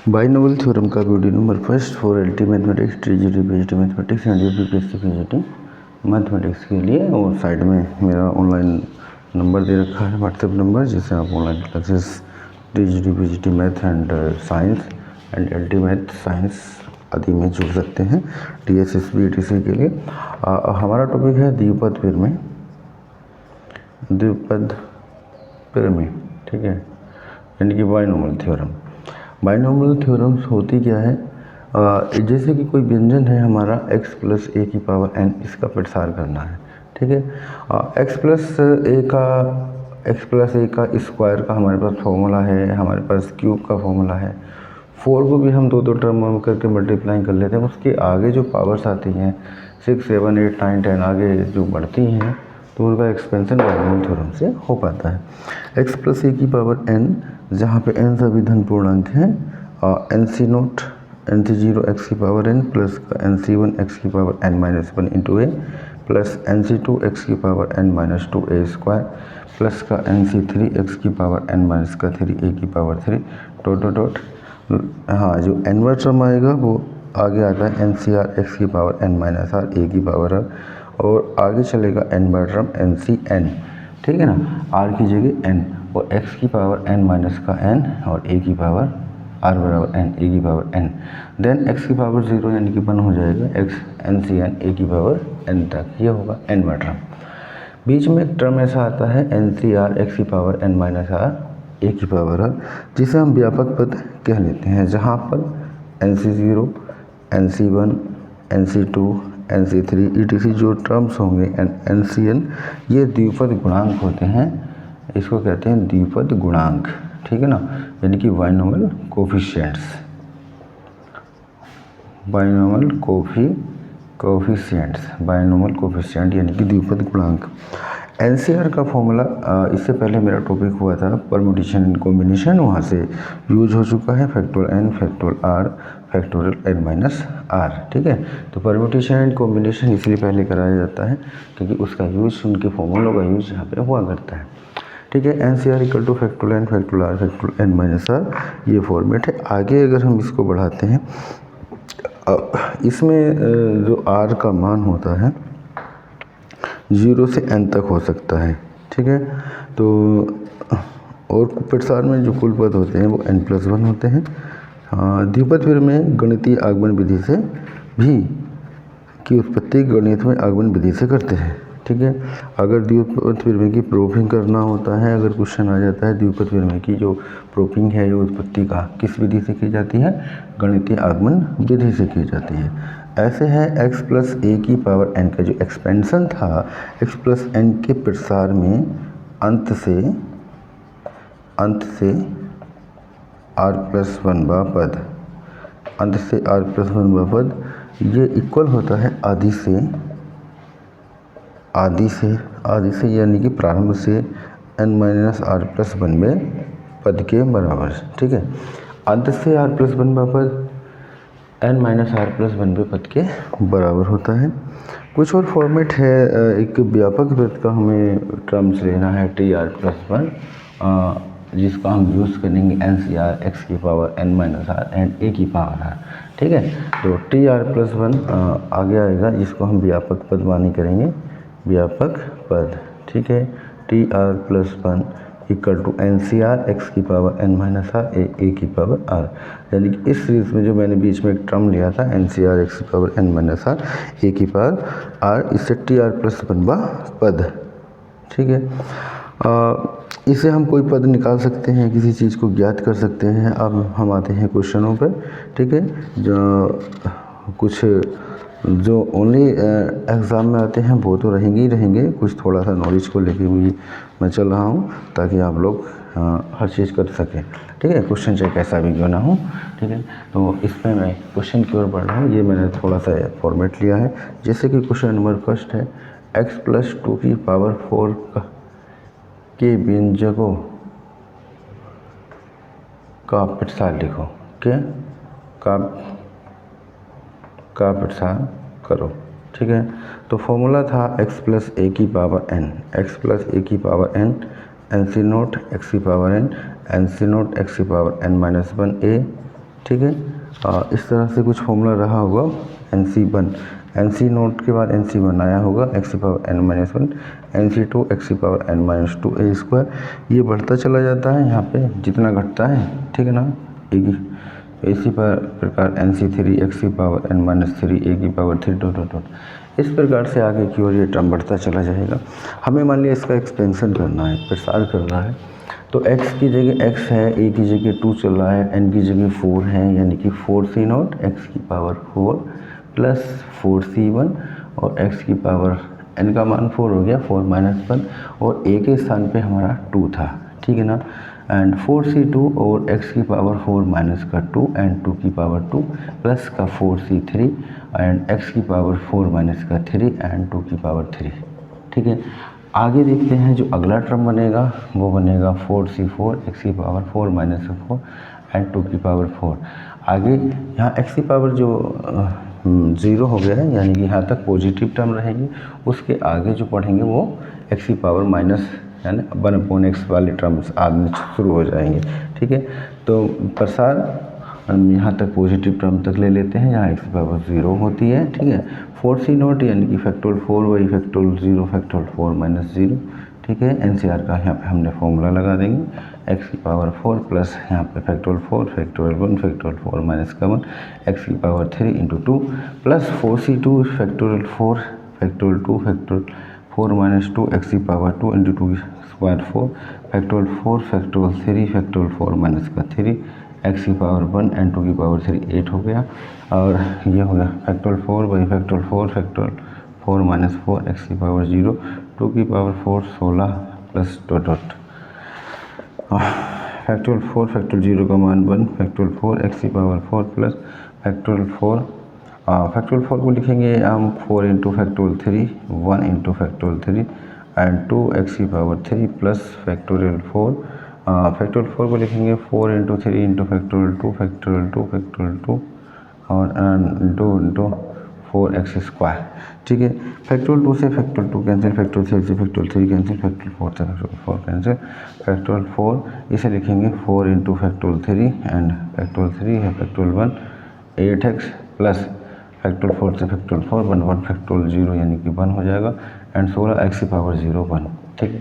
Binomial theorem का video number first for LT mathematics, TGT, PGT mathematics and UPSC PGT mathematics के लिए। और side में मेरा ऑनलाइन नंबर दे रखा है, व्हाट्सएप नंबर, जिससे आप online classes TGT, PGT math and science and LT math science आदि में जुड़ सकते हैं, DSSB ETC के लिए। हमारा टॉपिक है द्विपद पिरामिड, ठीक है, यानी कि बाइनोमियल थ्योरम। बाइनोमियल थ्योरम्स होती क्या है, जैसे कि कोई व्यंजन है हमारा x प्लस ए की पावर n, इसका प्रसार करना है, ठीक है। x प्लस ए का स्क्वायर का हमारे पास फॉर्मूला है, हमारे पास क्यूब का फॉर्मूला है। 4 को भी हम दो टर्म करके मल्टीप्लाई कर लेते हैं। उसके आगे जो पावर्स आती हैं 6, 7, 8, 9, 10 आगे जो बढ़ती हैं, तो उनका एक्सपेंशन बाइनोमियल थ्योरम से हो पाता है। x प्लस ए की पावर n, जहाँ पे n सभी धन पूर्णांक हैं, NC0 x की power n plus NC1 x की पावर n माइनस 1 इंटू ए प्लस NC2 x की पावर n माइनस 2 ए स्क्वायर प्लस का NC3 x की पावर n माइनस का 3 ए की पावर 3 डॉट। हाँ, जो n टर्म आएगा वो आगे आता है NCR x की पावर n माइनस r ए की पावर r, और आगे चलेगा n टर्म NCn, ठीक है ना, r की जगह n, और x की पावर n माइनस का n और a की पावर r बराबर n, a की पावर n। देन x की पावर 0 यानी कि 1 हो जाएगा x NCn a की पावर n तक, ये होगा n टर्म। बीच में एक टर्म ऐसा आता है NCR x की power n minus r a की पावर r, जिसे हम व्यापक पद कह लेते हैं, जहाँ पर NC0, NC1, NC2, NC3 ETC जो टर्म्स होंगे NCn, ये द्विपद गुणांक होते हैं। इसको कहते हैं द्विपद गुणांक, ठीक है ना, यानी कि बाइनोमियल कोफिशिएंट्स, बाइनोमियल कोफिशिएंट यानी कि द्विपद गुणांक। NCR का फॉर्मूला, इससे पहले मेरा टॉपिक हुआ था परम्यूटेशन एंड कॉम्बिनेशन, वहाँ से यूज हो चुका है, factorial n, factorial r, factorial n minus r, ठीक है। तो परम्यूटेशन एंड कॉम्बिनेशन इसलिए पहले कराया जाता है क्योंकि उसका यूज, उनके फॉर्मूलों का यूज यहाँ पे हुआ करता है, ठीक है। NCR equal two factorial n, factorial r, factorial n minus r, ये फॉर्मेट है। आगे अगर हम इसको बढ़ाते हैं, इसमें जो r का मान होता है 0 से n तक हो सकता है, ठीक है। तो और प्रसार में जो कुल पद होते हैं वो n+1 होते हैं। द्विपद फिर में गणितीय आगमन विधि से भी की उत्पत्ति गणित में आगमन विधि से करते हैं, ठीक है। अगर द्विपद फिर की प्रूफिंग करना होता है, अगर क्वेश्चन आ जाता है द्विपद फिर की जो प्रूफिंग है, ये उत्पत्ति का किस विधि से की जाती है, गणितीय आगमन विधि से की जाती है। ऐसे है x प्लस ए की पावर n का जो एक्सपेंशन था, x प्लस n के प्रसार में अंत से r+1 पद, अंत से r+1 पद, ये इक्वल होता है आदि से यानी कि प्रारंभ से n माइनस r+1 पद के बराबर, ठीक है। अंत से r+1 पद n माइनस r+1 पद के बराबर होता है। कुछ और फॉर्मेट है, एक व्यापक पद का हमें टर्म्स लेना है TR+1, जिसका हम यूज़ करेंगे NCR x की power n minus r and a की पावर r, ठीक है। तो TR+1 आगे आएगा, जिसको हम व्यापक पद मानी करेंगे, व्यापक पद, ठीक है। TR+1 equal to NCR x की power n minus r a की पावर r, यानी कि इस सीरीज में जो मैंने बीच में एक टर्म लिया था NCR x की power n minus r a की पावर r, इससे TR+1 पद, ठीक है। इसे हम कोई पद निकाल सकते हैं, किसी चीज़ को ज्ञात कर सकते हैं। अब हम आते हैं क्वेश्चनों पर, ठीक है, जो ओनली एग्ज़ाम में आते हैं वो तो रहेंगे, कुछ थोड़ा सा नॉलेज को लेके भी मैं चल रहा हूँ, ताकि आप लोग हर चीज़ कर सकें, ठीक है। क्वेश्चन चाहे कैसा भी क्यों ना हो, ठीक है। तो इसमें मैं क्वेश्चन की ओर बढ़ रहा हूँ। ये मैंने थोड़ा सा फॉर्मेट लिया है, जैसे कि क्वेश्चन नंबर फर्स्ट है, x+2 की पावर 4 के व्यंजकों का प्रसार लिखो, क्या का प्रसार करो, ठीक है। तो फॉर्मूला था x प्लस ए की पावर n, x प्लस ए की पावर n, NC0 x की पावर n, NC0 x की पावर n माइनस 1 a ठीक है। इस तरह से कुछ फॉर्मूला रहा होगा NC1, NC नोट के बाद NC1 आया होगा x की पावर n-1, NC2 x की पावर n-2a²। ये बढ़ता चला जाता है यहाँ पे जितना घटता है, ठीक है ना। इसी प्रकार NC3 x की पावर n-3 a की पावर 3 डॉट। इस प्रकार से आगे की ओर ये टर्म बढ़ता चला जाएगा। हमें मान लिया इसका एक्सपेंशन करना है, प्रसार करना है, तो x की जगह x है, a की जगह 2 चल रहा है, n की जगह 4 है, यानी कि 4c0 x की पावर 4 प्लस 4c1 और x की पावर n का मान 4 हो गया, 4 - 1 और a के स्थान पे हमारा 2 था, ठीक है ना। एंड 4c2 और x की पावर 4 माइनस का 2 एंड 2 की पावर 2 प्लस का 4c3 एंड x की पावर 4 माइनस का 3 एंड 2 की पावर 3, ठीक है। आगे देखते हैं जो अगला टर्म बनेगा वो बनेगा 4c4 x की पावर 4 माइनस 4 एंड 2 की पावर 4। आगे यहाँ x की पावर जो 0 हो गया है, यानी कि यहाँ तक पॉजिटिव टर्म रहेगी, उसके आगे जो पढ़ेंगे वो x की पावर माइनस यानी 1/x वाले टर्म्स आने शुरू हो जाएंगे, ठीक है। तो प्रसार हम यहाँ तक पॉजिटिव टर्म तक ले लेते हैं जहाँ x की पावर 0 होती है, ठीक है। 4c0 यानी कि फैक्टोरियल 4 फैक्टोरियल 0 फैक्टोरियल 4 माइनस 0, ठीक है। NCR का यहाँ पे हमने फॉर्मूला लगा देंगे, x की पावर 4 प्लस यहाँ पे फैक्टोरियल 4 फैक्टोरियल 1 फैक्टोरियल 4 माइनस का 1 x की power 3 into 2 plus 4c2 factorial 4 factorial 2 factorial 4 minus 2 x की power 2 into 2 square 4 factorial 4 factorial 3 factorial 4 minus का 3 x की पावर 1 एंड 2 की पावर 3 8 हो गया। और ये हो गया factorial 4 by factorial 4 factorial 4 minus 4 x की पावर 0 2 की power 4 16 plus dot dot factorial 4 factorial 0 का मान 1 फैक्टोरियल 4 x की पावर 4 प्लस फैक्टोरियल 4 को लिखेंगे हम 4 into factorial 3 1 into factorial 3 and 2 x की पावर 3 प्लस फैक्टोरियल 4 फैक्टोरियल 4 को लिखेंगे 4 into 3 into factorial 2 factorial 2 factorial 2 और 2 इंटू 4x स्क्वायर, ठीक है। फैक्टोरियल 2 से फैक्टोरियल 2 कैंसिल, फैक्टोरियल 3 से फैक्टोरियल 3 कैंसिल, फैक्टोरियल 4 से फैक्टोरियल 4 कैंसिल, फैक्टोरियल 4 इसे लिखेंगे 4 इंटू फैक्टोरियल 3 एंड फैक्टोरियल 3 है फैक्टोरियल 1 8x प्लस फैक्टोरियल 4 से फैक्टोरियल 4 1 फैक्टोरियल 0 यानी कि 1 हो जाएगा एंड 16 x की पावर 0 1, ठीक है।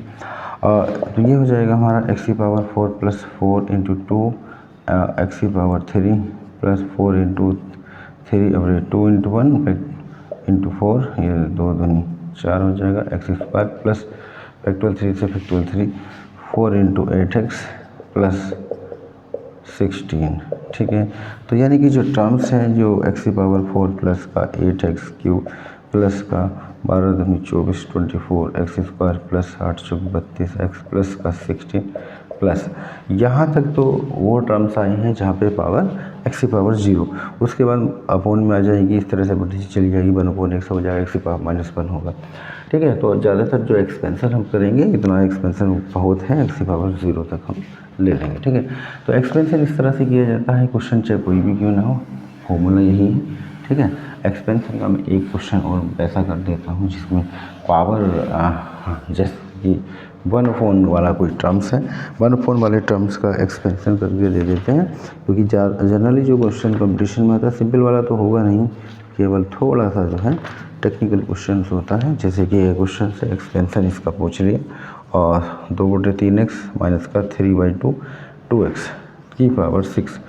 तो ये हो जाएगा हमारा x की पावर 4 प्लस 4 इंटू 2 x की पावर 3 प्लस 4 इंटू 3 और 2 इंटू 1 इंटू 4 ये 2 दूनी 4 हो जाएगा x स्क्वायर प्लस फैक्टोरियल 3 से फैक्टोरियल 3 4 इंटू 8x प्लस 16, ठीक है। तो यानी कि जो टर्म्स हैं जो x की पावर 4 प्लस का 8x क्यूब प्लस का 12 दूनी 24 24 x स्क्वायर प्लस 8 चौक 32 x प्लस का 16 प्लस यहाँ तक तो वो टर्म्स आए हैं जहाँ पे पावर x की पावर 0, उसके बाद अपोन में आ जाएगी, इस तरह से बढ़ती चली जाएगी 1/x हो जाएगा, x की पावर -1 होगा, ठीक है। तो ज़्यादातर जो एक्सपेंशन हम करेंगे इतना एक्सपेंशन बहुत है, x की पावर 0 तक हम ले लेंगे, ठीक है। तो एक्सपेंशन इस तरह से किया जाता है, क्वेश्चन चाहे कोई भी क्यों ना हो, फॉर्मूला यही है, ठीक है। एक्सपेंशन का मैं एक क्वेश्चन और ऐसा कर देता हूँ जिसमें पावर जैसे कि 1/4 वाला कोई टर्म्स है, 1/4 वाले टर्म्स का एक्सपेंशन करके दे देते हैं, क्योंकि जनरली जो क्वेश्चन कंपटीशन में आता है सिंपल वाला तो होगा नहीं, केवल थोड़ा सा जो है टेक्निकल क्वेश्चन होता है, जैसे कि ये क्वेश्चन से एक्सपेंशन इसका पूछ लिया और 2/3x माइनस का 3/2 2x की पावर 6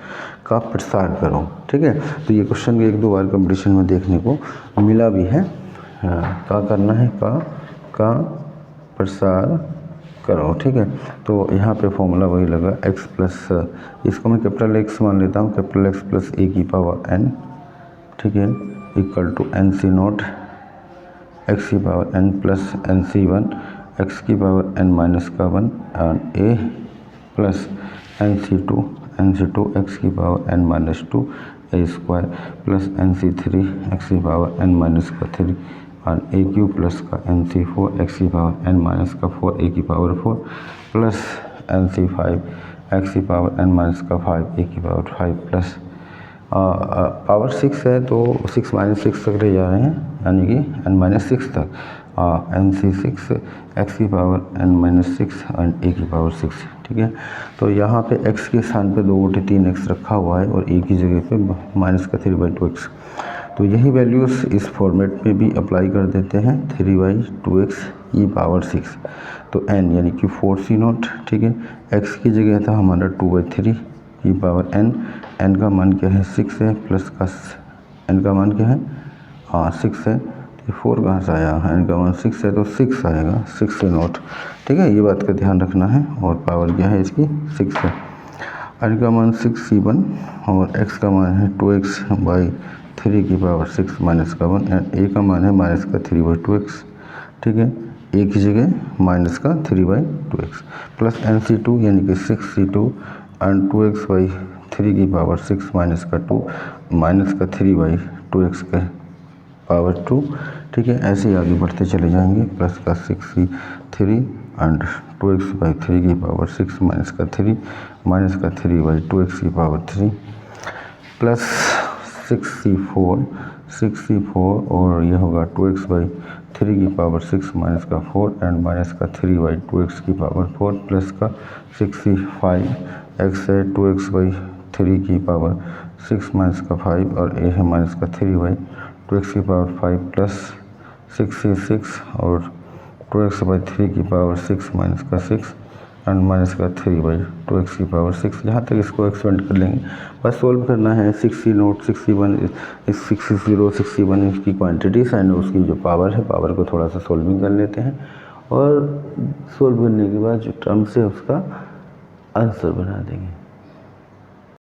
का प्रसार करो, ठीक है। तो ये क्वेश्चन एक दो बार कंपटीशन में देखने को मिला भी है। क्या करना है, का प्रसार करो, ठीक है। तो यहाँ पे फॉर्मूला वही लगा x प्लस, इसको मैं कैपिटल X मान लेता हूँ, कैपिटल X प्लस a की पावर n, ठीक है, इक्वल टू NC0 x की power n plus NC1 x की पावर n माइनस का 1 and a plus NC2 x की power n minus 2 a square plus NC3 x की power n minus का 3 और a क्यू प्लस का NC4 x की power n minus का 4 a की पावर 4 प्लस NC5 x की पावर n माइनस का 5 a की पावर 5 प्लस पावर 6 है तो 6 - 6 तक ले जा रहे हैं, यानी कि n-6 तक NC6 x की पावर n-6 और a की पावर 6 ठीक है। तो यहाँ पे x के स्थान पे 2/3x रखा हुआ है और a की जगह पे माइनस का 3/2x। तो यही वैल्यूज़ इस फॉर्मेट में भी अप्लाई कर देते हैं, 3/2x e पावर 6। तो n यानी कि 4c0, ठीक है। x की जगह था हमारा 2/3 e पावर n का मान क्या है 6 है, प्लस का n का मान क्या है, हाँ 6 है। तो 4 कहाँ से आया, n का मान 6 है तो 6 आएगा, 6c0, ठीक है। ये बात का ध्यान रखना है। और पावर क्या है इसकी 6 है। n का मान 6c1 और x का मान है 2x/3 की पावर 6 माइनस का 1 एंड a का मान है माइनस का 3/2x, ठीक है। a की जगह माइनस का 3/2x प्लस nc2 यानी कि 6c2 एंड 2x/3 की पावर 6 माइनस का 2 माइनस का 3/2x के पावर 2, ठीक है। ऐसे ही आगे बढ़ते चले जाएंगे, प्लस का 6c3 एंड 2x/3 की पावर 6 माइनस का 3 माइनस का 3/2x की पावर 3 प्लस 6c4 और यह होगा 2x/3 की पावर 6 माइनस का 4 एंड माइनस का 3/2x की पावर 4 प्लस का 6c5x है 2x/3 की पावर 6 माइनस का 5 और a है माइनस का 3/2x की पावर 5 प्लस 6c6 और 2x/3 की पावर 6 माइनस का 6 एंड माइनस का 3/2x की पावर 6। यहाँ तक इसको एक्सपेंड कर लेंगे, बस सोल्व करना है। 6c0 6c1 6c0 6c1 इसकी क्वांटिटीज एंड उसकी जो पावर है, पावर को थोड़ा सा सोल्विंग कर लेते हैं और सोल्व करने के बाद जो टर्म्स है उसका आंसर बना देंगे।